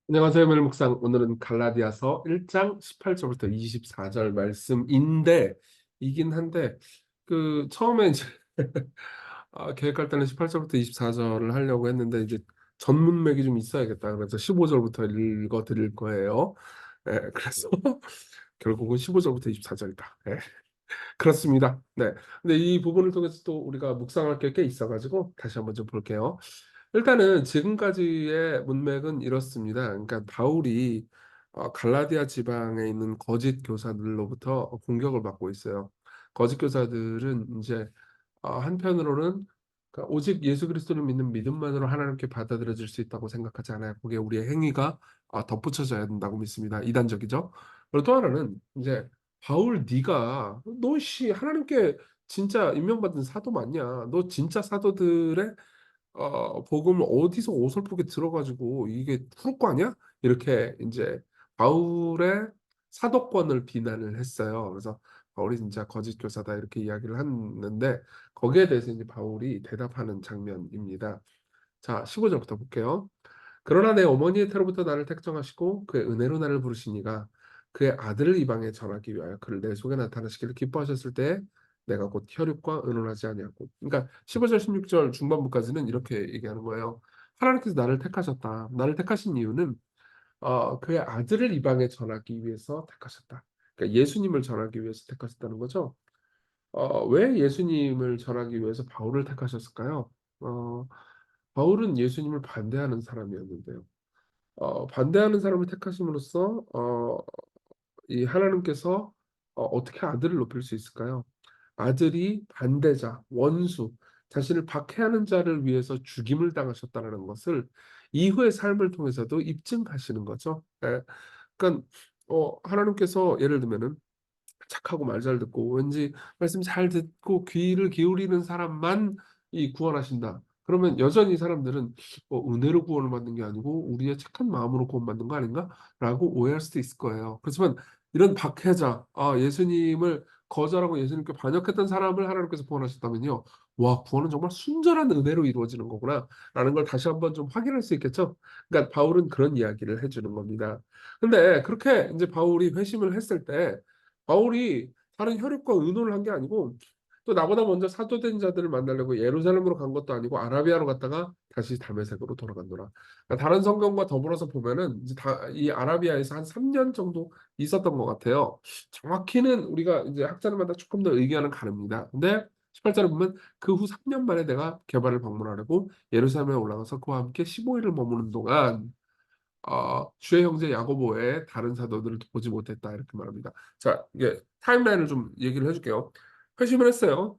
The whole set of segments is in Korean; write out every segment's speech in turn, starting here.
안녕하세요, 멜목상. 오늘은 갈라디아서 1장 18절부터 24절 말씀인데, 이긴 한데, 처음에 이제, 계획할 때는 18절부터 24절을 하려고 했는데, 이제 전문맥이 좀 있어야겠다. 그래서 15절부터 읽어 드릴 거예요. 그래서 결국은 15절부터 24절이다. 그렇습니다. 네. 근데 이 부분을 통해서 또 우리가 묵상할 게 꽤 있어가지고 다시 한번 좀 볼게요. 일단은 지금까지의 문맥은 이렇습니다. 그러니까 바울이 갈라디아 지방에 있는 거짓 교사들로부터 공격을 받고 있어요. 거짓 교사들은 이제 한편으로는 그러니까 오직 예수 그리스도를 믿는 믿음만으로 하나님께 받아들여질 수 있다고 생각하지 않아요. 거기에 우리의 행위가 덧붙여져야 된다고 믿습니다. 이단적이죠. 그리고 또 하나는 이제 바울 네가 너씨 하나님께 진짜 임명받은 사도 맞냐? 너 진짜 사도들의 복음을 어디서 어설프게 들어가지고 이게 후르 아니야? 이렇게 이제 바울의 사도권을 비난을 했어요. 그래서 바울이 진짜 거짓 교사다 이렇게 이야기를 했는데 거기에 대해서 이제 바울이 대답하는 장면입니다. 자, 15절부터 볼게요. 그러나 내 어머니의 태로부터 나를 택정하시고 그의 은혜로 나를 부르시니가 그의 아들을 이방에 전하기 위하여 그를 내 속에 나타나시기를 기뻐하셨을 때 내가 곧 혈육과 의논하지 아니하고, 그러니까 15절 16절 중반부까지는 이렇게 얘기하는 거예요. 하나님께서 나를 택하셨다. 나를 택하신 이유는 그의 아들을 이방에 전하기 위해서 택하셨다. 그러니까 예수님을 전하기 위해서 택하셨다는 거죠. 왜 예수님을 전하기 위해서 바울을 택하셨을까요? 어, 바울은 예수님을 반대하는 사람이었는데요. 반대하는 사람을 택하심으로써 이 하나님께서 어떻게 아들을 높일 수 있을까요? 아들이 반대자, 원수, 자신을 박해하는 자를 위해서 죽임을 당하셨다는 것을 이후의 삶을 통해서도 입증하시는 거죠. 그러니까 하나님께서 예를 들면은 착하고 말 잘 듣고 왠지 말씀 잘 듣고 귀를 기울이는 사람만 이 구원하신다. 그러면 여전히 사람들은 은혜로 구원을 받는 게 아니고 우리의 착한 마음으로 구원받는 거 아닌가라고 오해할 수도 있을 거예요. 그렇지만 이런 박해자, 예수님을 거절하고 예수님께 반역했던 사람을 하나님께서 구원하셨다면요. 와, 구원은 정말 순전한 은혜로 이루어지는 거구나라는 걸 다시 한번 좀 확인할 수 있겠죠. 그러니까 바울은 그런 이야기를 해주는 겁니다. 근데 그렇게 이제 바울이 회심을 했을 때 바울이 다른 혈육과 의논을 한 게 아니고 또 나보다 먼저 사도된 자들을 만나려고 예루살렘으로 간 것도 아니고 아라비아로 갔다가 다시 다메섹으로 돌아간노라. 그러니까 다른 성경과 더불어서 보면은 이제 이 아라비아에서 한 3년 정도 있었던 것 같아요. 정확히는 우리가 이제 학자들마다 조금 더 의견은 가릅니다. 근데 18절에 보면 그 후 3년 만에 내가 개발을 방문하려고 예루살렘에 올라가서 그와 함께 15일을 머무는 동안 주의 형제 야고보 외에 다른 사도들을 보지 못했다 이렇게 말합니다. 자, 이게 타임라인을 좀 얘기를 해줄게요. 회심을 했어요.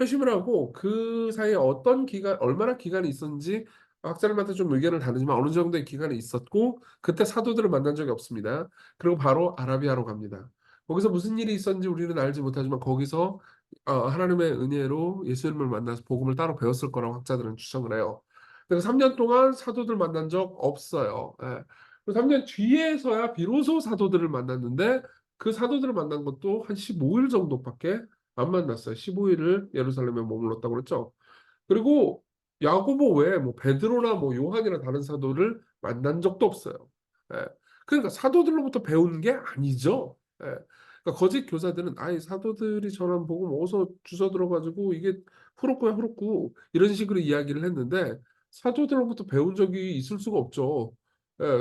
회심을 하고 그 사이에 어떤 기간, 얼마나 기간이 있었는지 학자들마다 좀 의견을 다르지만 어느 정도의 기간이 있었고 그때 사도들을 만난 적이 없습니다. 그리고 바로 아라비아로 갑니다. 거기서 무슨 일이 있었는지 우리는 알지 못하지만 거기서 하나님의 은혜로 예수님을 만나서 복음을 따로 배웠을 거라고 학자들은 추정을 해요. 그래서 3년 동안 사도들 만난 적 없어요. 3년 뒤에서야 비로소 사도들을 만났는데 그 사도들을 만난 것도 한 15일 정도밖에 안 만났어요. 15일을 예루살렘에 머물렀다고 그랬죠. 그리고 야고보 외에 뭐 베드로나 뭐 요한이나 다른 사도를 만난 적도 없어요. 예. 그러니까 사도들로부터 배운 게 아니죠. 예. 그러니까 거짓 교사들은 아예 사도들이 전한 복음 어디서 주워 들어가지고 이게 후루꾸야 후루꾸 이런 식으로 이야기를 했는데 사도들로부터 배운 적이 있을 수가 없죠.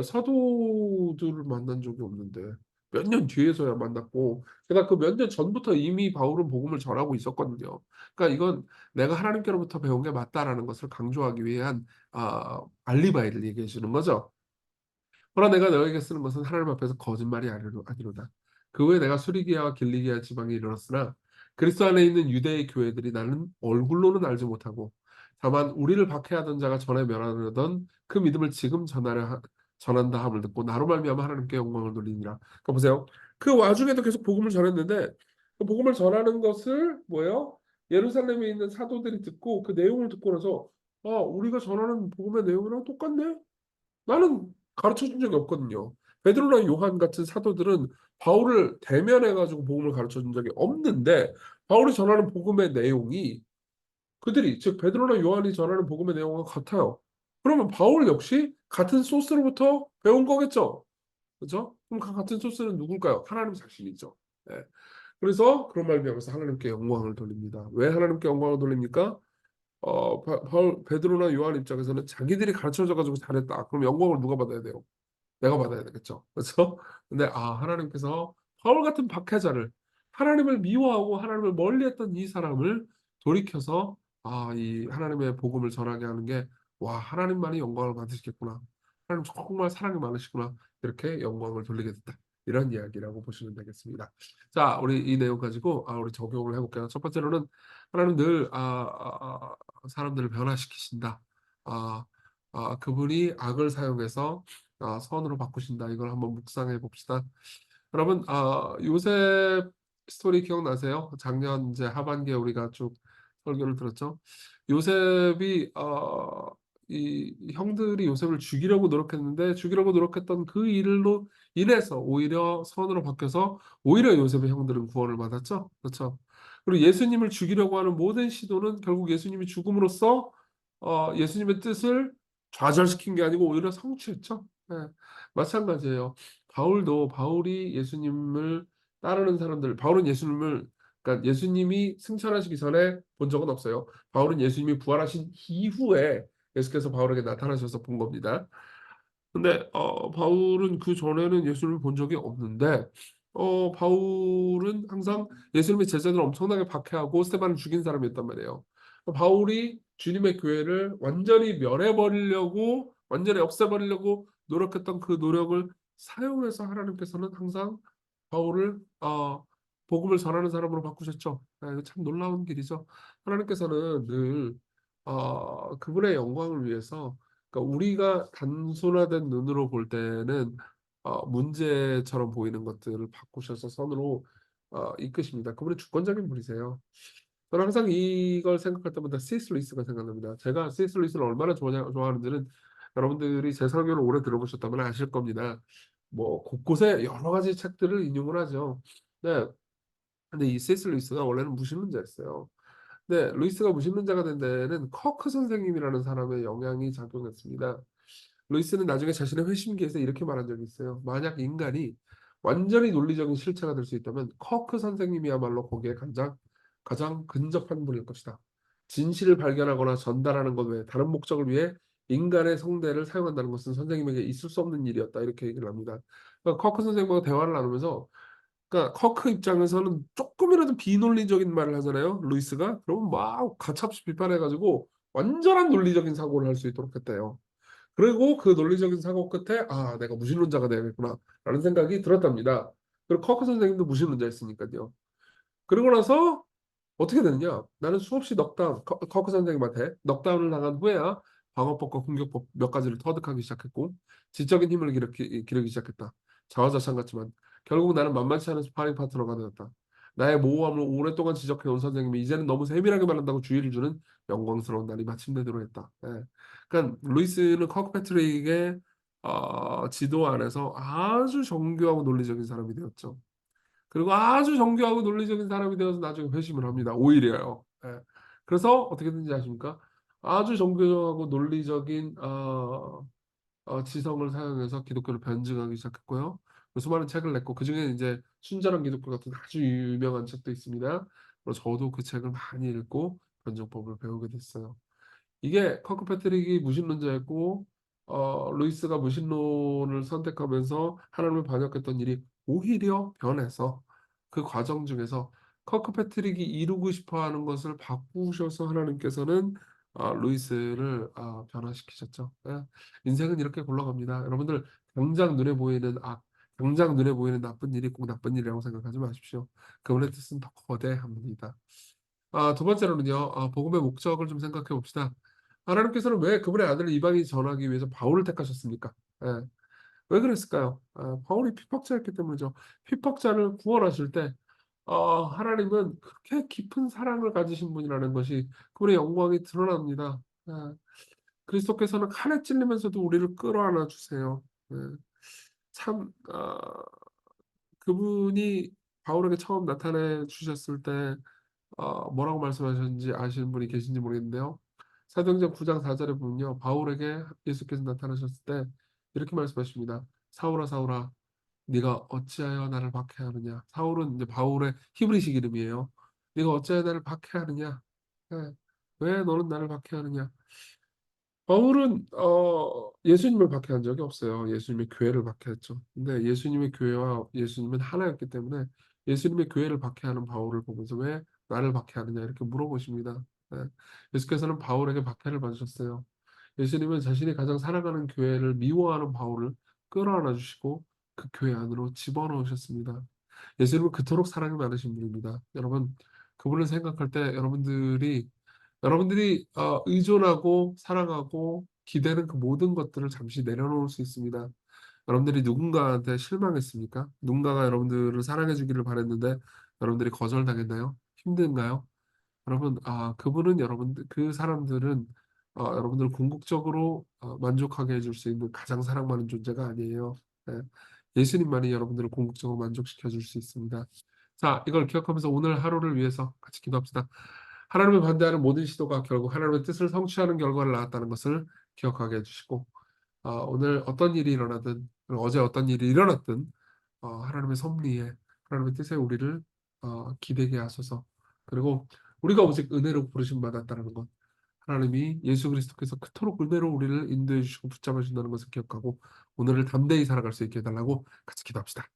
사도들을 만난 적이 없는데 몇 년 뒤에서야 만났고 게다가 그 몇 년 전부터 이미 바울은 복음을 전하고 있었거든요. 그러니까 이건 내가 하나님께로부터 배운 게 맞다라는 것을 강조하기 위한 알리바이를 얘기해 주는 거죠. 그러나 내가 너에게 쓰는 것은 하나님 앞에서 거짓말이 아니로다. 그 후에 내가 수리기아와 길리기아 지방에 이르렀으나 그리스도 안에 있는 유대의 교회들이 나는 얼굴로는 알지 못하고 다만 우리를 박해하던 자가 전에 멸하던 그 믿음을 지금 전한다 함을 듣고 나로 말미암아 하나님께 영광을 돌리니라. 그러니까 보세요. 그 와중에도 계속 복음을 전했는데 그 복음을 전하는 것을 뭐예요? 예루살렘에 있는 사도들이 듣고 그 내용을 듣고 나서 우리가 전하는 복음의 내용이랑 똑같네? 나는 가르쳐 준 적이 없거든요. 베드로나 요한 같은 사도들은 바울을 대면해 가지고 복음을 가르쳐 준 적이 없는데 바울이 전하는 복음의 내용이 그들이 즉 베드로나 요한이 전하는 복음의 내용과 같아요. 그러면 바울 역시 같은 소스로부터 배운 거겠죠. 그죠? 그럼 그 같은 소스는 누굴까요? 하나님 자신이죠. 예. 그래서 그런 말을 배우면서 하나님께 영광을 돌립니다. 왜 하나님께 영광을 돌립니까? 베드로나 요한 입장에서는 자기들이 가르쳐져 가지고 잘했다. 그럼 영광을 누가 받아야 돼요? 내가 받아야 되겠죠. 그렇죠? 근데 하나님께서 바울 같은 박해자를, 하나님을 미워하고 하나님을 멀리했던 이 사람을 돌이켜서 이 하나님의 복음을 전하게 하는 게, 와, 하나님만이 영광을 받으시겠구나. 하나님 정말 사랑이 많으시구나. 이렇게 영광을 돌리게 됐다. 이런 이야기라고 보시면 되겠습니다. 자, 우리 이 내용 가지고 우리 적용을 해볼게요. 첫 번째로는 하나님 늘 사람들을 변화시키신다. 아, 그분이 악을 사용해서 선으로 바꾸신다. 이걸 한번 묵상해 봅시다. 여러분, 요셉 스토리 기억나세요? 작년 이제 하반기에 우리가 쭉 설교를 들었죠. 요셉이 이 형들이 요셉을 죽이려고 노력했는데, 죽이려고 노력했던 그 일로 인해서 오히려 선으로 바뀌어서 오히려 요셉의 형들은 구원을 받았죠. 그렇죠? 그리고 예수님을 죽이려고 하는 모든 시도는 결국 예수님이 죽음으로써 예수님의 뜻을 좌절시킨 게 아니고 오히려 성취했죠. 예. 마찬가지예요. 바울이 예수님을 따르는 사람들, 바울은 예수님을, 그러니까 예수님이 승천하시기 전에 본 적은 없어요. 바울은 예수님이 부활하신 이후에 예수께서 바울에게 나타나셔서 본 겁니다. 근데 바울은 그 전에는 예수님을 본 적이 없는데, 바울은 항상 예수님의 제자들을 엄청나게 박해하고 스테반을 죽인 사람이었단 말이에요. 바울이 주님의 교회를 완전히 멸해버리려고, 완전히 없애버리려고 노력했던 그 노력을 사용해서 하나님께서는 항상 바울을 복음을 전하는 사람으로 바꾸셨죠. 이거 참 놀라운 길이죠. 하나님께서는 늘 그분의 영광을 위해서, 그러니까 우리가 단순화된 눈으로 볼 때는 문제처럼 보이는 것들을 바꾸셔서 선으로 이끄십니다. 그분은 주권적인 분이세요. 저는 항상 이걸 생각할 때마다 C.S. 루이스가 생각납니다. 제가 C.S. 루이스를 얼마나 좋아하는지는 여러분들이 제 설교를 오래 들어보셨다면 아실 겁니다. 뭐 곳곳에 여러 가지 책들을 인용을 하죠. 네. 근데 이 C.S. 루이스가 원래는 무신론자였어요. 네, 루이스가 무신론자가 된 데에는 커크 선생님이라는 사람의 영향이 작용했습니다. 루이스는 나중에 자신의 회심기에서 이렇게 말한 적이 있어요. 만약 인간이 완전히 논리적인 실체가 될 수 있다면 커크 선생님이야말로 거기에 가장 근접한 분일 것이다. 진실을 발견하거나 전달하는 것 외에 다른 목적을 위해 인간의 성대를 사용한다는 것은 선생님에게 있을 수 없는 일이었다. 이렇게 얘기를 합니다. 그러니까 커크 선생님과 대화를 나누면서, 그러니까 커크 입장에서는 조금이라도 비논리적인 말을 하잖아요. 루이스가. 그러면 막 가차없이 비판해가지고 완전한 논리적인 사고를 할 수 있도록 했대요. 그리고 그 논리적인 사고 끝에 내가 무신론자가 되야겠구나 라는 생각이 들었답니다. 그리고 커크 선생님도 무신론자였으니까요. 그러고 나서 어떻게 되느냐? 나는 수없이 넉다운, 커크 선생님한테 넉다운을 당한 후에야 방어법과 공격법 몇 가지를 터득하기 시작했고, 지적인 힘을 기르기 시작했다. 자화자찬 같지만 결국 나는 만만치 않은 스파링 파트너가 되었다. 나의 모호함을 오랫동안 지적해온 선생님이 이제는 너무 세밀하게 말한다고 주의를 주는 영광스러운 날이 마침내 들어왔다. 예. 그러니까 루이스는 커크 패트릭의 지도 안에서 아주 정교하고 논리적인 사람이 되었죠. 그리고 아주 정교하고 논리적인 사람이 되어서 나중에 회심을 합니다. 오히려요. 예. 그래서 어떻게 된지 아십니까? 아주 정교하고 논리적인 지성을 사용해서 기독교를 변증하기 시작했고요. 수많은 책을 냈고 그중에 이제 순전한 기독교 같은 아주 유명한 책도 있습니다. 그래서 저도 그 책을 많이 읽고 변증법을 배우게 됐어요. 이게 커크 패트릭이 무신론자였고 루이스가 무신론을 선택하면서 하나님을 반역했던 일이 오히려 변해서 그 과정 중에서 커크 패트릭이 이루고 싶어하는 것을 바꾸셔서 하나님께서는 루이스를 변화시키셨죠. 예. 인생은 이렇게 굴러갑니다. 여러분들 당장 눈에 보이는 당장 눈에 보이는 나쁜 일이 꼭 나쁜 일이라고 생각하지 마십시오. 그분의 뜻은 더 거대합니다. 두 번째로는요, 복음의 목적을 좀 생각해 봅시다. 하나님께서는 왜 그분의 아들을 이방인이 전하기 위해서 바울을 택하셨습니까? 예. 왜 그랬을까요? 바울이 핍박자였기 때문이죠. 핍박자를 구원하실 때, 하나님은 그렇게 깊은 사랑을 가지신 분이라는 것이 그분의 영광이 드러납니다. 예. 그리스도께서는 칼에 찔리면서도 우리를 끌어안아 주세요. 예. 참, 그분이 바울에게 처음 나타내 주셨을 때, 뭐라고 말씀하셨는지 아시는 분이 계신지 모르겠는데요. 사도행전 9장 4절에 보면요. 바울에게 예수께서 나타나셨을 때 이렇게 말씀하십니다. 사울아 사울아 네가 어찌하여 나를 박해하느냐. 사울은 이제 바울의 히브리식 이름이에요. 네가 어찌하여 나를 박해하느냐. 예. 왜 너는 나를 박해하느냐. 바울은 예수님을 박해한 적이 없어요. 예수님의 교회를 박해했죠. 근데 예수님의 교회와 예수님은 하나였기 때문에 예수님의 교회를 박해하는 바울을 보면서 왜 나를 박해하느냐 이렇게 물어보십니다. 예. 예수께서는 바울에게 박해를 받으셨어요. 예수님은 자신이 가장 사랑하는 교회를 미워하는 바울을 끌어안아 주시고 그 교회 안으로 집어넣으셨습니다. 예수님은 그토록 사랑이 많으신 분입니다. 여러분, 그분을 생각할 때 여러분들이 의존하고 사랑하고 기대는 그 모든 것들을 잠시 내려놓을 수 있습니다. 여러분들이 누군가한테 실망했습니까? 누군가가 여러분들을 사랑해 주기를 바랬는데 여러분들이 거절당했나요? 힘든가요? 여러분, 그분은 그 사람들은 여러분들을 궁극적으로 만족하게 해줄 수 있는 가장 사랑받는 존재가 아니에요. 예. 예수님만이 여러분들을 궁극적으로 만족시켜 줄 수 있습니다. 자, 이걸 기억하면서 오늘 하루를 위해서 같이 기도합시다. 하나님을 반대하는 모든 시도가 결국 하나님의 뜻을 성취하는 결과를 낳았다는 것을 기억하게 해주시고, 오늘 어떤 일이 일어나든, 그리고 어제 어떤 일이 일어났든, 하나님의 섭리에, 하나님의 뜻에 우리를 기대게 하소서. 그리고 우리가 오직 은혜로 부르심 받았다는 것, 하나님이 예수 그리스도께서 그토록 은혜로 우리를 인도해 주시고 붙잡아 주신다는 것을 기억하고 오늘을 담대히 살아갈 수 있게 해달라고 같이 기도합시다.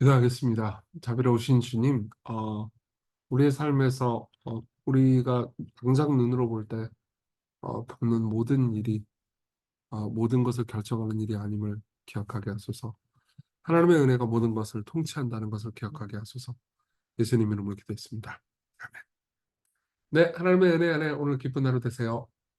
기도하겠습니다. 자비로우신 주님, 우리의 삶에서 우리가 당장 눈으로 볼 때 겪는 모든 일이 모든 것을 결정하는 일이 아님을 기억하게 하소서. 하나님의 은혜가 모든 것을 통치한다는 것을 기억하게 하소서. 예수님 이름으로 기도했습니다. 아멘. 네, 하나님의 은혜 안에 오늘 기쁜 하루 되세요.